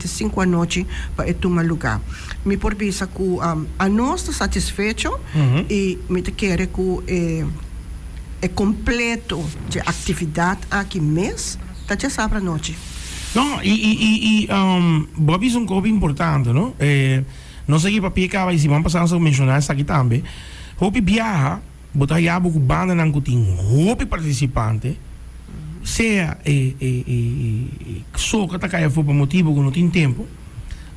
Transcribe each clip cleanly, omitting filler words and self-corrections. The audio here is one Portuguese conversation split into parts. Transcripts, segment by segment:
5 à noite para tomar lugar. Me por visa que a nós está satisfeito e me te quer que é completo de atividade aqui mês, tá já sabe a noite. Não, Bobby é coisa importante, não? Não sei que para picar, se vamos passar a mencionar isso aqui também. Hope viaja, botar já com banda não que tem hope participante. Seja só que está caindo por motivo que não tem tempo,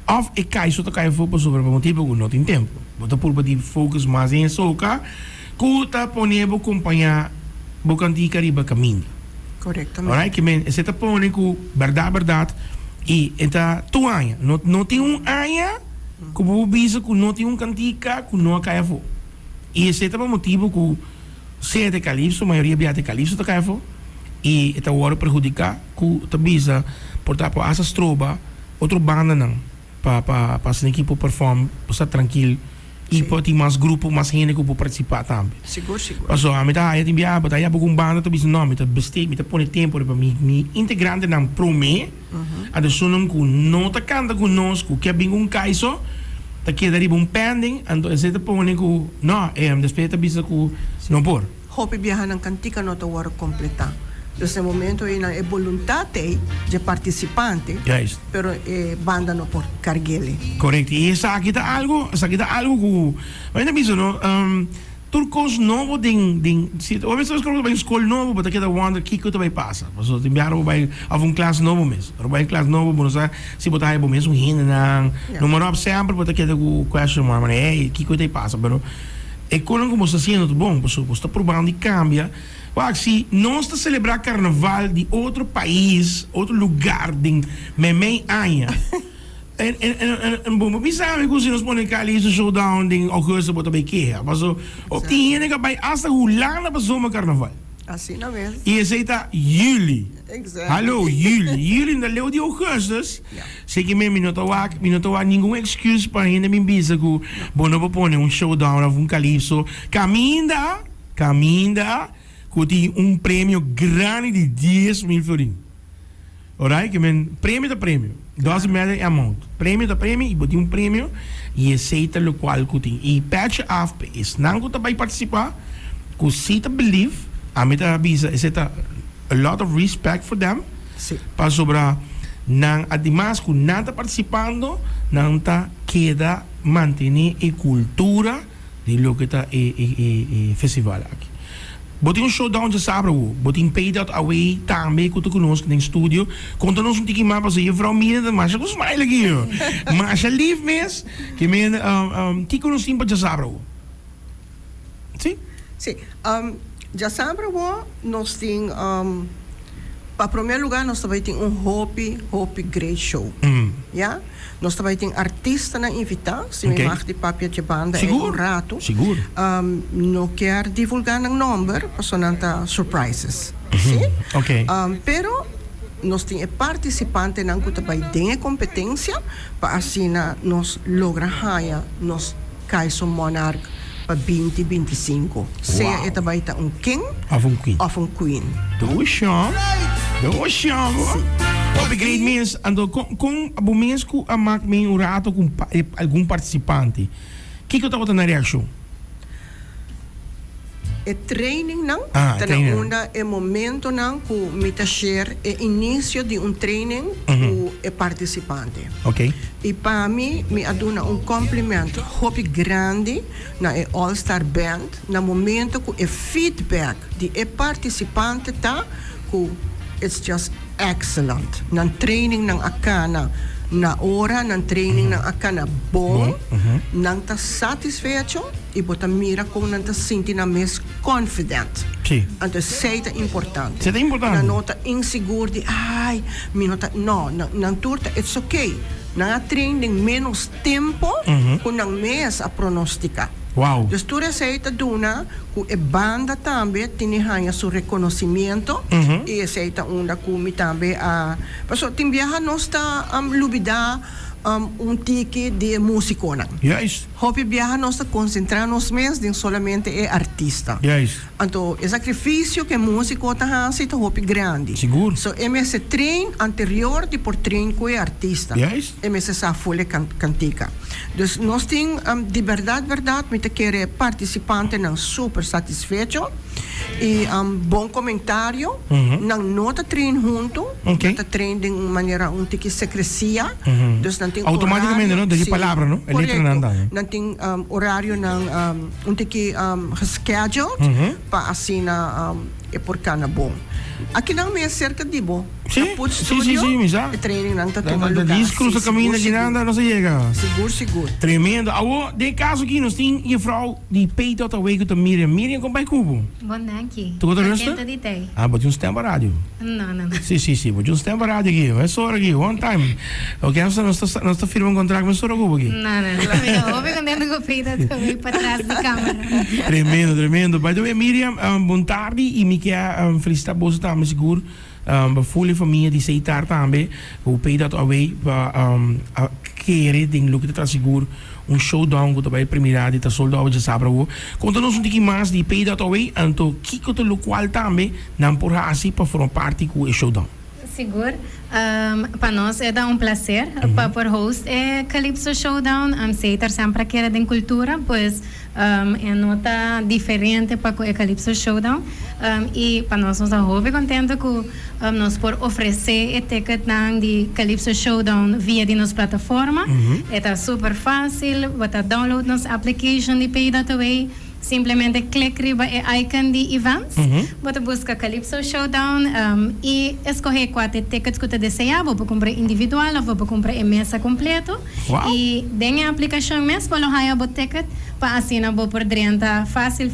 ou é cai só está caindo por sobre motivo que não tem tempo. Botar por de focus mais em só que está ponendo acompanhar o cantiga riba caminho. Corretamente. Alright, que men, você está ponendo que verdade e está tu anha, não tem anha que o bisa que não tem cantiga que não cai for. E esse é o motivo que se é de calipso, a maioria é de calipso está caindo e está agora prejudicar que tambisa portar para essas tropas outro banda não para a equipe perform estar tranquilo e pode ter mais grupo mais gente que pode participar também. Seguro. Mas a mim tá aí tem viagem, tá aí algum banda também não, me tá bastante, me tá põe tempo para me integrante não prome, a de sonam que não tá canta conosco, que é bem um caiso, tá que daí um pending, então esse tá põe que não, depois tá bisa que não por. Hope viajar na cantica não tá agora completar. Nesse momento é vontade de participante, Yes. pero banda não por carguele. Correto. E essa aqui tá algo que, mas não bisa não, turcos novo se ou mesmo se vai escola novo, but aquela wonder que vai passar. Mas o tempo vai a classe novo mesmo. Vai classe novo, mas se botar aí mesmo ainda não moro sempre, but aquela question mark, mas que vai passar, pero é como está sendo bom, você está provando e cambia. Se não está a celebrar carnaval de outro país, outro lugar, de meio ano, bom, mas sabe que se nós podemos cair isso showdown em agosto, bota bem que é, mas o tem ainda que vai hasta lá na pessoa carnaval. Assim não mesmo. E esse está Juli. Exactly. Hallo, Juli na leu de augustus. Sei que mesmo não tô nenhuma excuse para ainda me bisa que bom não vou pôr showdown ou calypso. Caminda, que tem prêmio grande de 10 mil florins. Alright, que men prêmio da prêmio. Doesn't matter amount. Prêmio da prêmio e tem prêmio e aceita o qual que tem. E patch off is não que vai participar, que se believe, a mim tá avisa, aceita a lot of respect for them. Sim. Para sobrar não además que não está participando, não está queda manter a cultura de lo que está festival aqui. Botem showdown de sábado, botem paid out away também que tu conosco no estúdio. Conta-nos tiquinho mais para você, vrouw Mira, mas eu smile aqui, mas já live mês, que men, que conosco para de sábado. Sim? Sim. Já sábado nós temos para primeiro lugar nós também tem Hope Great Show. Ja? Nós também tem artista na invitar, se me mag de papia de banda é um rato. Seguro. Não quer divulgar um número, para surprises. Sim? Ok. Pero nós temos participante na que também tem competência para assim nós logra ganhar nós Kaiso Monarch para 2025. Seja também king Of um queen. Do chão. Hope great means ando com o mês que a mak me um rato com algum participante. Que eu estava na reação? É training não? Training. É momento não que me tá share é início de training com o participante. Ok. E para mim me aduna cumprimento Hope grande na All Star Band na momento que feedback de participante tá que it's just excellent. Nang training ng akana na hora, ng training ng akana bom, nang ta satisfecho, e bota mira kung nang ta sinti na mes confident. Sì. Anto seita importante. Seita importante. Na nota inseguro di, minota, no, nang turta, it's okay. Nang training menos tempo, kung nang mes a pronostica. Wow. Dus tu receita duna ku e banda tambe tinihanya su reconocimiento e receita unda ku mi tambe a paso timbiaha nosta lubida ticket de músico. Juist. Hopi viaja nós a concentrar nos mês de solamente é artista. Juist. Então, o sacrifício que músico está fazendo é hopi grande. Seguro. So, esse treino anterior de por treino com o artista. Juist. Esse sa folha cantica. Dus nós temos, de verdade, muito querer participante não super satisfeito e bom comentário, não nota treino junto, nota treino de maneira que se crescia. Dus não tem automaticamente, não? De palavra, não? É letra não dá. Não tem horário não que schedule para assim é por cana bom. Aqui não é cerca de bom. Sim, sim, já. O treino não está tomando lugar. Discurso caminho aqui não se chega. Seguro. Tremendo. De caso aqui, nós temos a vrouw die peito out away com a Miriam. Miriam, kom bij Kubo. Bom, dank. Tu gosta disso? Bota stem para rádio. Não. Sim. Bota stem para rádio aqui. É só aqui, one time. Ok, nós estamos firmando contrato com o Soro Kubo aqui. Não. Ouve contento com o peito out away para trás da câmera. Tremendo. By the way, Miriam, bom tarde e me quer felicitar você também, seguro. Fully família de aceitar também o peito out away para querer de lugar de seguro showdown que vai primeiro de soldado de sábado. Conta-nos pouquinho mais de peito out away, então que o local também não por assim para formar parte do showdown. Seguro. Para nós é um prazer para por host Calypso Showdown. Aceitar sempre que era de cultura, pois é nota diferente para o Calypso Showdown. E para nós estamos muito contentes que nós por oferecer o ticket de Calypso Showdown via de nossa plataforma. É super fácil, você download nossa application de Pay That Away. Simplesmente clique riba o icon de events, você busca Calypso Showdown e escolher quatro tickets que você deseja, vou comprar individual ou vou comprar em mesa completo. E dentro da aplicação mesmo, vou ganhar o ticket para assinar por dentro, fácil,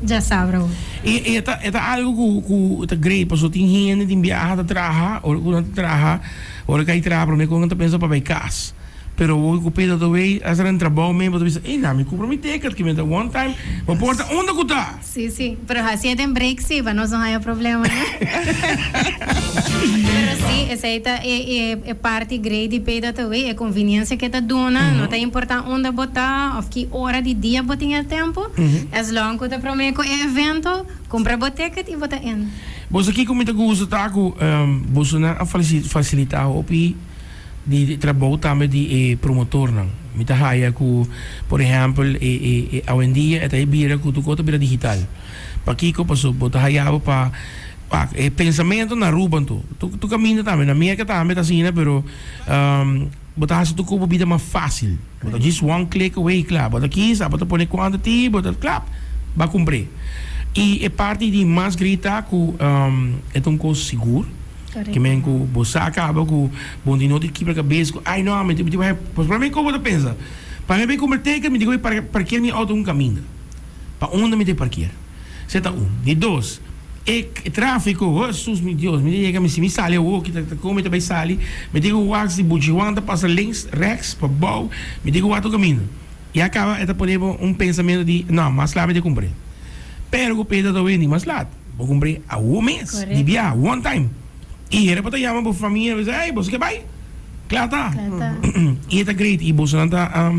já sabe. E é algo que é great, porque você tem gente que viaja a trabalhar, ou que não trabalha, ou que trabalha, para mim, quando pensa para ir casa. Pero hoy com Peter Dawei, as er een trabalho mesmo, você diz, não, me compro meu ticket, que me dá one time, mas porta onde que tá? Sim, pero assim tem break sim, para nós não há problema, né? Pero sim, essa é parte grande de Peter Dawei, é conveniência que tá dona, não tá importante onde botar, ou que hora de dia botar em tempo, as long que tá prometo é evento, compra o ticket e botar in. Você aqui como muito gosto tá com, você não facilitar o de trabalho também de promotor não. Mita haya ku, por exemplo, hoje em dia é bira ku tu kota bira digital. Pa kiko paso bota haya pa pensamento na ruban tu caminha também na minha que também tá assim, pero bota hasa tu ko bida mais fácil. Bota just one click away, claro. Bota aqui, bota pone quantity, bota claro, ba cumprir. E é parte de mais grita ku é um custo seguro. Que men ko bosa acaba com bom de noite que para cabeça ai não me digo para mim como você pensa para mim como teka me digo para parquear minha auto caminho para onde me de parquear seta de dois tráfico Jesus meu Deus me diga me se me sale o que tá como também sale me digo o axe de bujiwanda passa links rex para bom me digo o outro caminho e acaba é poder pensamento de não mas lá me de cumprir pero o pedaço do vem mas lá vou cumprir a um mês de via one time. E era para chamar para a família e dizer, ei, você que vai? Claro tá. E é great. E você não tá,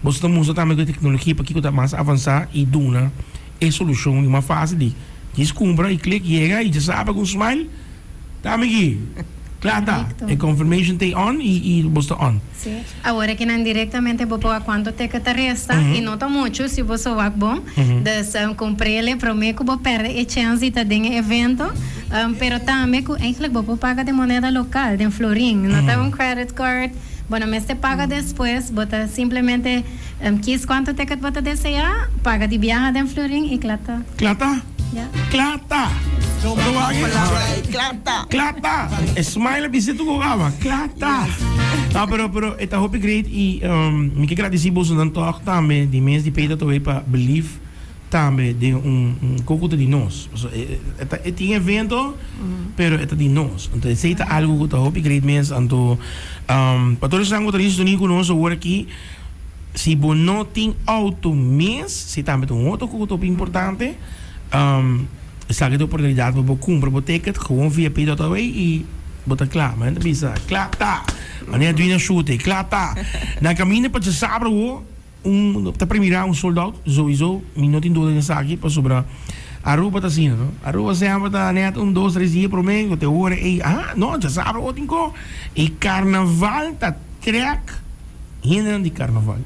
você está usando também a tecnologia para que você mais avançar e dona é solução mais fácil de descompra e clique, chega e já sabe com smile, tá aqui. Claro tá. A confirmation tem on e você está on. Sim. Agora que não diretamente vou pôr quanto te que te resta e não tá muito se você vai bom, então comprei prometo que vou perder a chance de ter evento, pero também que eigenlijk vou pagar de moneda local, de florim, não tem credit card. Bueno, mas te paga depois, bota simplesmente quis quanto te que você desejar, paga de viagem de florim e claro. Claro. Claro. Claro. Smile bisito ko gawa. Claro. Pero esta hope great e me que agradecer você não toque também de mês de peita também para believe também de coco de nós. É tem evento, pero é de nós. Então aceita algo que hope great mês então para todos os que estão conosco agora aqui se você não tem auto mês, se também tem outro coco importante. Sabe a oportunidade para comprar o ticket gewoon via Pay.away e bota klaar, man. Dat bisa. Klaar ta. Wanneer doe je een shooting? Klaar ta. Na cammine pa sabra wo, ta primera un soldado, sowieso, minuto in dood in saki, pa sobra. Aruba ta sino, no? Aruba sempre ta net 1, 2, 3 dias pro me, te horen, no, ja sabra o tinko. E carnaval ta trek, hinderen die carnaval.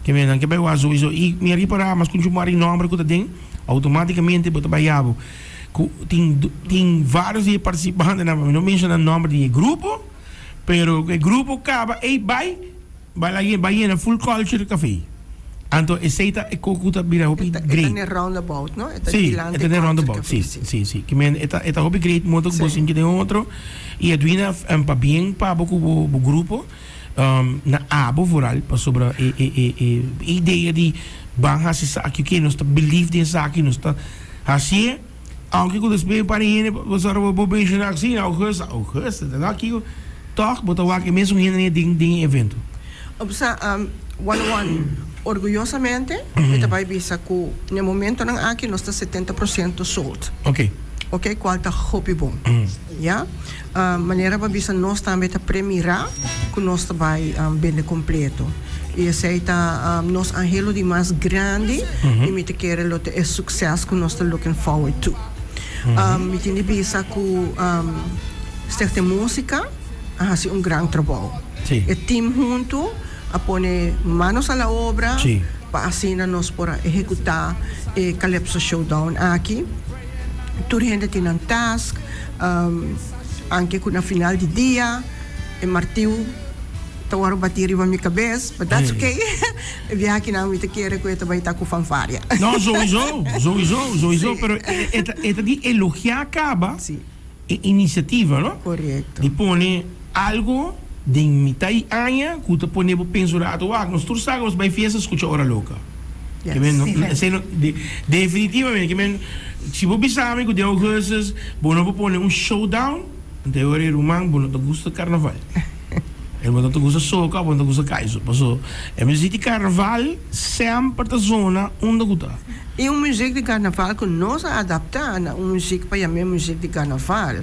Que me dan que pega sowieso, e me ripara, mas kun jumari nombre que ta ding, automaticamente bota bayabo. Tem vários participantes, não menciona o nome de grupo, pero o grupo acaba e vai na full culture café. Então, essa é cocuta bira hopi great. É roundabout, não? Sim, é um roundabout, sim. Que men é hopi great, muito que você tem outro e aduina para bem para o grupo na abo vooral para sobre a ideia de banha se aqui que nós believe nessa aqui nós tá assim. Aunque quando se vê para ele, você vai mencionar assim, Augusto, daqui, toch, botar o que mesmo ainda de evento. Obsa, orgulhosamente, kita vai bisa que no momento nang aqui nós está 70% sold. Ok. Ok, qual tá hopi bom. Ja? Maneira para bisa nós também tá premirar que nós tá vai bem completo. E essa tá nós anhelo de mais grande e me te querer lote é sucesso que nós tá looking forward to. Me tinha bisa que esta música hace un gran trabalho. Sí. El team junto a poner manos a la obra Sí. para así nos para ejecutar el Calypso Showdown aqui. Toda gente tiene un task, anche con la final di dia, el martillo tawaro bater na minha cabeça, but that's okay. Via aqui não me te querer que eu vai estar com fanfaria. Não, sowieso, pero esta de elogiar acaba iniciativa, não? Correto. De pone algo de imitar aña, que tu pone para pensar, nós todos sabemos vai fiesta escuta hora louca. Yes. Que men, definitivamente, que men, se você sabe que de Augustus, você pone um showdown, de hora rumang, você gosta de carnaval. Ele não gosta de soca, ele não gosta de caiso. Passou, é música de carnaval sempre da zona onde gosta. E uma música de carnaval que nós adaptamos a uma música para a mesma música de carnaval,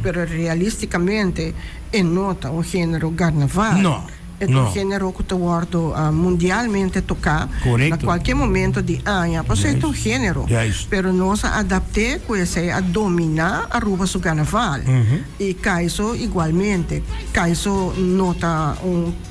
pero realisticamente é nota um gênero carnaval. Não. É um gênero que está sendo mundialmente tocado a qualquer momento de ano. Por isso é um gênero. Pero nós adaptamos com isso a dominar a Aruba do carnaval. E Caiso igualmente. Caiso nota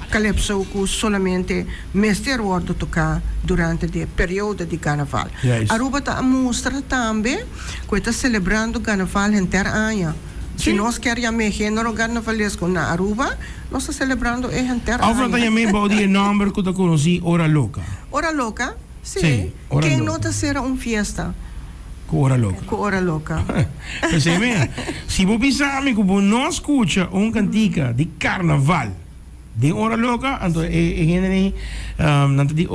calypso que solamente mestre wordt tocar durante o período de carnaval. Aruba está mostrando também que está celebrando carnaval inteiro ano. Se nós queremos gênero carnavalesco na Aruba, nós estamos celebrando o inteiro ano. Agora também pode o nome que eu conheci, Hora Louca. Hora Louca? Sim. Quem nota será uma festa? Com Hora Louca. Com Hora Louca. Percebe? Se você pensar que você não escuta uma cantica de carnaval de Hora Louca, então é de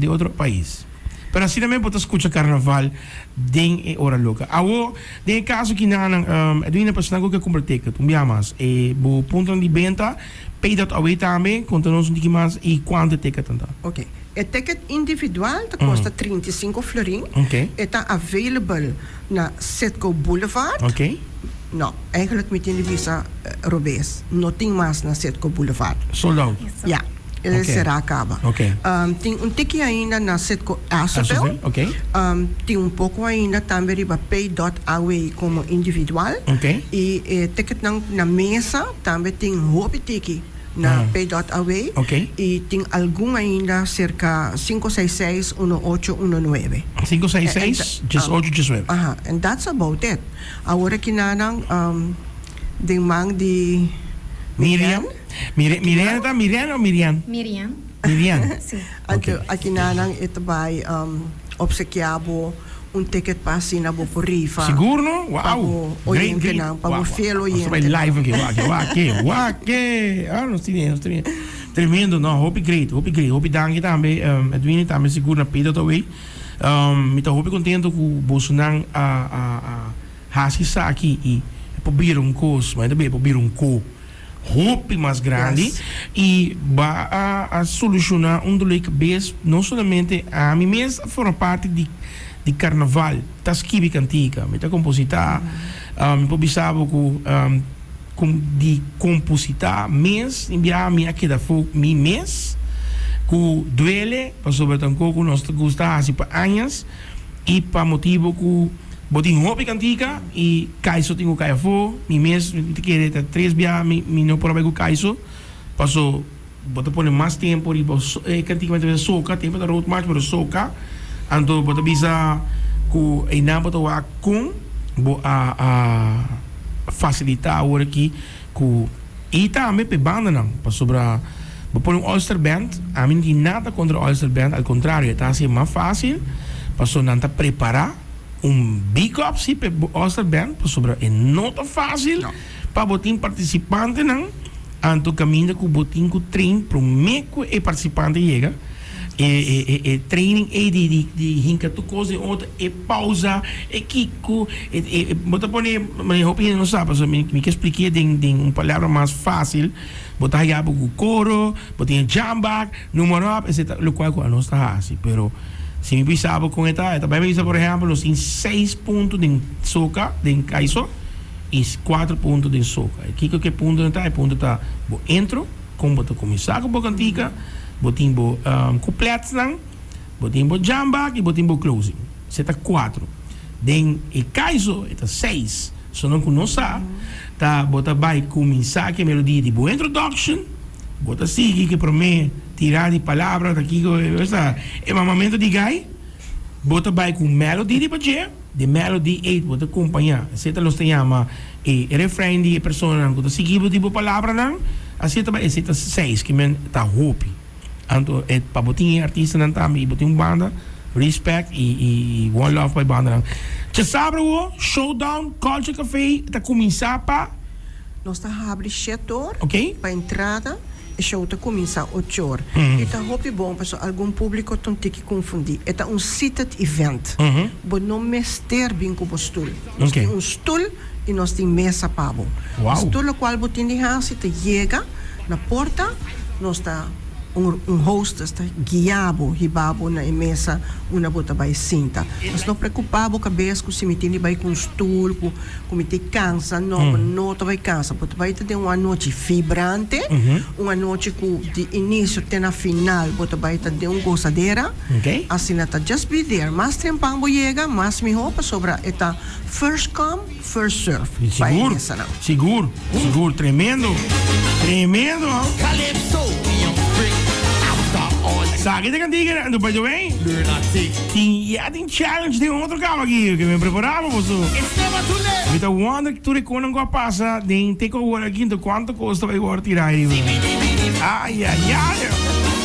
outro país. Pero assim também pode escutar carnaval de Hora Louca. Awo, de caso que não, Edwina personal que compra ticket, mas o ponto de venda, pay dat away também, conta-nos mais e quanto ticket anda. Ok. O ticket individual custa 35 florin. Ok. Está available na Setco Boulevard. Ok. Não, eigenlijk met in de visa Robes. Não tem mais na Setco Boulevard. Sold out. Ja. Ele será acaba. Okay. Tem ticket ainda na Setco Asabel. Okay. Tem pouco ainda também para Pay.away como individual. Okay. E ticket na mesa também tem hoop ticket na Pay.away. Okay. E tem algum ainda cerca 566-1819. 566-1819. And that's about it. Agora que nanang de mang de Miriam ou Miriam? Miriam. Sim. Okay. Aqui nanang ito by obsequiabo ticket para assina por rifa. Seguro, não? Uau! Great. Para o fiel oyente. Vai live aqui. Não sei. Tremendo, não. Hope great. Hope danke também. Edwin também seguro na peda também. Me estou contente com o Bolsonaro a rasgar aqui e proberam um curso, mas também proberam um curso. Hope mais grande e vai a solucionar do cabeça não somente a mim mesmo forma parte de carnaval tá esquive cantica me tá compositar me pobisava com de compositar mês, enviar minha que da foi mi mês, que duele, para sobretudo que nós gosta assim para anos e para motivo que botin hopi cantica e caiso tenho caia fo, mi mês te querer 3 via mi não por abego caiso, passou bota pôr mais tempo e cantica mais soca, tempo da road march, mas soca, então bota bisa que não bota o com a facilitar agora aqui que e também pe banda não para sobra por um Ulster Band a mim não nada contra o Ulster Band ao contrário está assim mais fácil para só não preparar big up sim pe Ulster Band para sobra é não tão fácil para botar participante não anto caminho que botar que trein para o meio e participante chega training de hinka tu coisa outra pausa kiko bota pone mas eu opinião não sabe só me que expliquei de palavra mais fácil botar aí o coro botar jamba número etc lo qual não está assim pero se me pensava com eta bem bisa por exemplo os 6 pontos de soca de caiso e 4 pontos de soca kiko que ponto está é ponto tá entro como botar começar com bocantica botimbo completos não botimbo jamba e botimbo closing você tá 4 den e caiso está 6 só não conosco tá bota vai começar que melodia de boa introduction bota sigue que para mim tirar de palavra daqui essa é um momento de gai bota vai com melody de baje de melody 8 bota acompanhar você tá los chama e refrain de persona bota seguir tipo palavra não assim tá vai 6 que men tá hope anto para botar artista não tá me botar banda respect e one love para banda não já sabe o showdown culture café tá começar para nós tá abre 7 horas ok para entrada e show tá começar 8 horas e tá hope bom para algum público tem que confundir é tá seated event but não mester bem com o stool nós tem stool e nós tem mesa para o stool o qual botin de hasi te chega na porta nós tá host está guiado hibabo na mesa uma bota vai cinta mas não preocupado cabeça com se meter vai com stool com meter cansa não vai cansa bota vai ter uma noite vibrante uma noite com de início até na final bota vai ter gozadeira assim tá just be there mas tempão chega mas me roupa sobre eta first come first serve seguro tremendo Calypso sabe que cantiga não pode bem tem challenge de outro carro aqui que me preparava você então wonder que tu recona com a passa de take over aqui então quanto custa vai agora tirar aí ai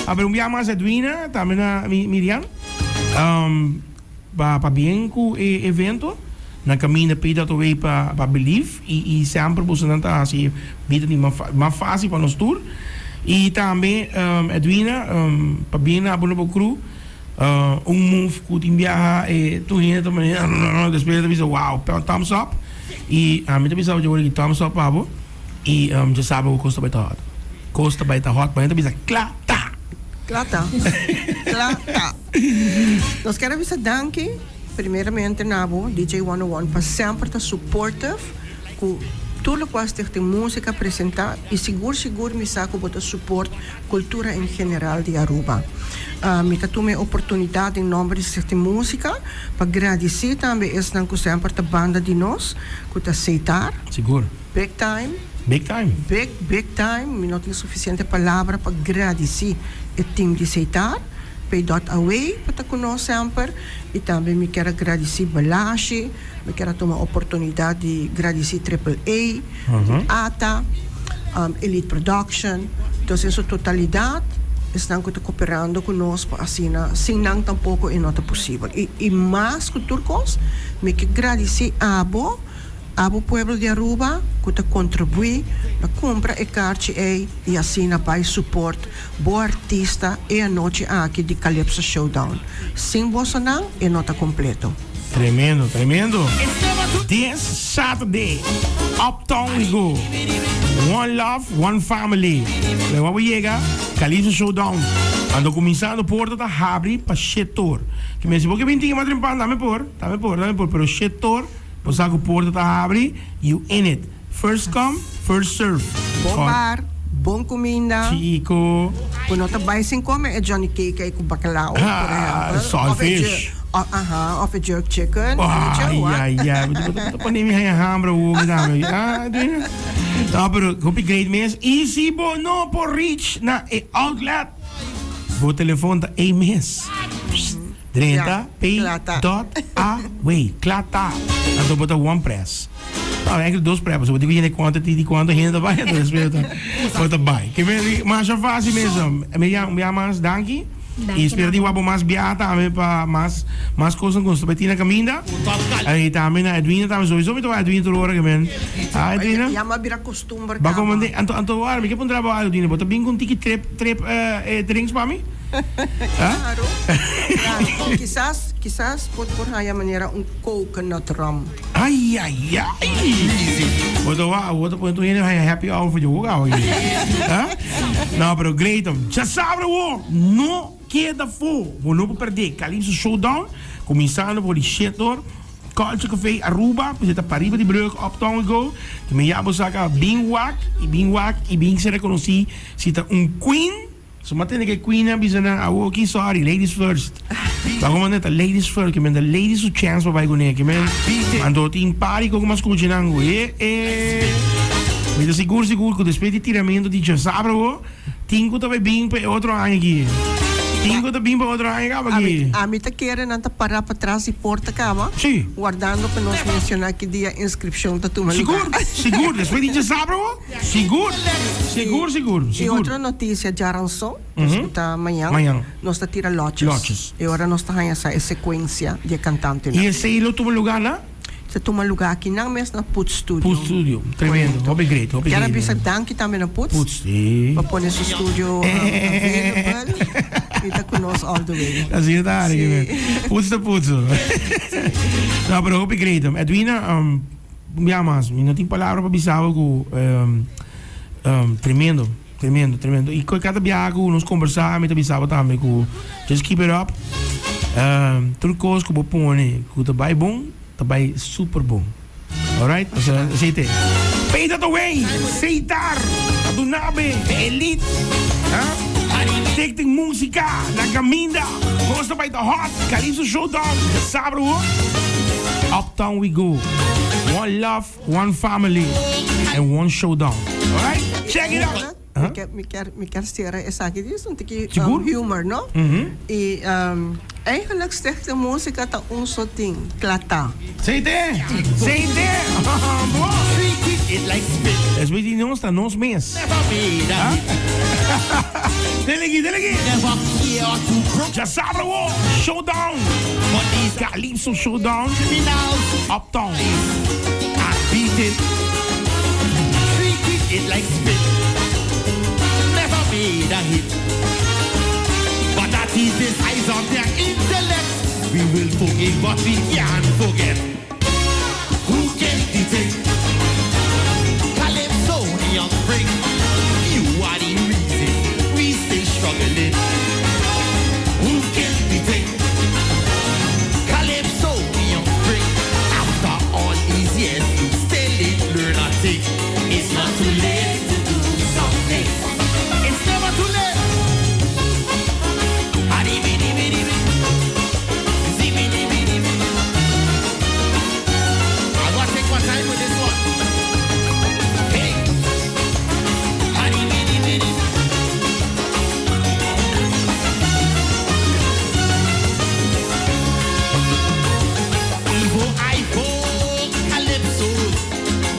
aber um dia mais Edwina também na Miriam para bem com evento na caminho peda to way para believe e sempre você não tá assim vida mais fácil para nós tour e também Edwina para bem na boa cru move que tem viaja tu ainda também depois da wow thumbs up e a mim também sabe de thumbs up abo e já sabe o custo vai estar hot para ainda clata nós queremos dizer danke primeiramente nabo DJ 101 para sempre estar supportive com tudo que você tem música apresentar e seguro me saco botar suporte cultura em geral de Aruba me tomei oportunidade em nome de música para agradecer também essa que sempre a banda de nós que está aceitar seguro big time me não tem suficiente palavra para agradecer o time de aceitar Pay.away para estar conosco sempre e também me quero agradecer Balashi me quero tomar a oportunidade de agradecer AAA ATA Elite Production então essa totalidade estão cooperando conosco assim sem não tampouco é nota possível e mais que turcos me quero agradecer a Abo Pueblo de Aruba que te contribui na compra e carte e assim na pai suporte boa artista e a noite aqui de Calypso Showdown sem você não é nota completo tremendo this Saturday Uptown we go one love one family lewa we chega Calypso Showdown ando começando porta da abre para setor que me diz porque 20 mais trempando dame por pero setor Posago porta tá abre you in it First come, first serve. Bom bar, bom comida. Chico. Quando também sem comer é Johnny Cake aí com bacalhau, por exemplo. Saltfish. Of a jerk chicken. Ai. Betul pandai mi hanya hambra wo midami. Pero kopi great mes. Easy bo no por reach na outlet. Bo telefoon ta mes. 30 P.A. Klata. Então bota one press. Eigenlijk 2 preppers. Want ik weet niet quantity die quanto heen erbij. Dus bota bij. Maar zo fácil mesmo. Minha mas danki. E espero que o mais beata para mais coisas com a Tina Caminda. Aí também a Edwina também sowieso met a Edwina te horen gemen. Ah Edwina. Ja, maar bira costume Ba como de anto war, ik heb een trabalho Edwina, bota bem com tiki trip drinks para mim. Claro. Quizás por haya manera coconut rum. Ai. Bota ponto hier een happy hour voor je ook hoor. Nou, pero great. Já sabe o no queda for. Vou não perder. Calypso Showdown. Começando por Setor. Culture Café Aruba. We zitten Pariba die brug. Uptown go. Que me llamo saca Bingwak. E Bing se reconocí. Zit queen. So matin que queen hebben na awoki sorry ladies first. Waarom net ladies first? Que men de ladies o chance para go ne que men ando tin pari com mas cucinando. Mas seguro que depois de tiramento de Jasabro, tingo também bem para outro ano aqui. Tingo também para outro ano aqui. A mim tá querendo anda parar para trás e porta cama. Sim. Guardando para nós mencionar que dia inscrição tá tu Seguro. Depois de Jasabro? Seguro. E outra notícia de Arançon, está amanhã. Nós tá tira lotes. E agora nós tá ganhando essa sequência de cantante. E esse aí lo toma lugar lá? Você toma lugar aqui não mesmo na Put Studio. Put Studio, tremendo. Obrigado. Quero avisar danke também na Put. Sim. Para pôr esse estúdio available. E tá conosco all the way. Assim tá, Put. Não, pero obrigado. Edwina, mas não tem palavra para bisar algo tremendo. E cada biago nos conversar, me bisava também com just keep it up. Tudo coisa que eu pôr, que tá bem bom. Também super bom. Alright? Aceite. Peita to way. Aceitar. Adunabe. Elite. Tekting música. Na caminda. Gosta bij de hot. Calypso Showdown. Sabro. Uptown we go. One love, one family. And one showdown. Alright? Check it out. Me quer ser essa aqui. Dit is een beetje humor, no? E eigenlijk zegt de muziek dat onze ding, klata. Zeite! Dat is weet je ons dan ons mes. Delegi. Jasabro Showdown. Calypso Showdown. Uptown. Beat it. Treat it like spit. Never made a hit. But that is the size of their intellect. We will forgive what we can't forget.